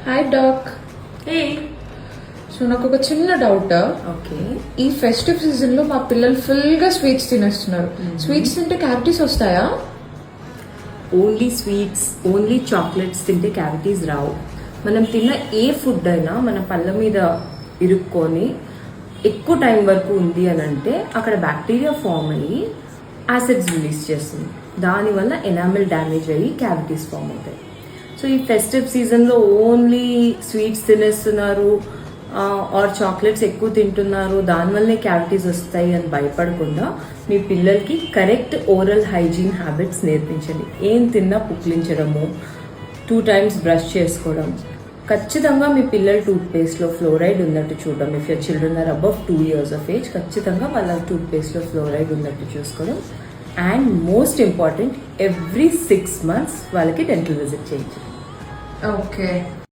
Hi dock. హే. So నాకు ఒక చిన్న డౌట్. ఓకే. ఈ ఫెస్టివ్ సీజన్ లో మా పిల్లలు ఫుల్ గా స్వీట్స్ తినేస్తున్నారు. స్వీట్స్ తింటే క్యావిటీస్ వస్తాయా? ఓన్లీ స్వీట్స్, ఓన్లీ చాక్లెట్స్ తింటే క్యావిటీస్ రావు. మనం తిన్న ఏ ఫుడ్ అయినా మన పళ్ళ మీద ఇరుక్కొని ఎక్కువ టైం వరకు ఉంది అని అంటే అక్కడ బ్యాక్టీరియా ఫామ్ అయ్యి యాసిడ్స్ రిలీజ్ చేస్తుంది. దానివల్ల ఎనామిల్ డ్యామేజ్ అయ్యి క్యావిటీస్ ఫామ్ అవుతాయి. సో ఈ ఫెస్టివ్ సీజన్లో ఓన్లీ స్వీట్స్ తినేస్తున్నారు ఆర్ చాక్లెట్స్ ఎక్కువ తింటున్నారు, దానివల్లే క్యావిటీస్ వస్తాయి అని భయపడకుండా మీ పిల్లలకి కరెక్ట్ ఓరల్ హైజీన్ హ్యాబిట్స్ నేర్పించండి. ఏం తిన్నా పుక్లించడము, 2 times బ్రష్ చేసుకోవడం, ఖచ్చితంగా మీ పిల్లల టూత్పేస్ట్లో ఫ్లోరైడ్ ఉన్నట్టు చూడడం. If you're children are above 2 years of age, ఖచ్చితంగా వాళ్ళ టూత్పేస్ట్లో ఫ్లోరైడ్ ఉన్నట్టు చూసుకోవడం. And most important, every 6 months వాళ్ళకి డెంటల్ విజిట్ చేయించండి. ఓకే.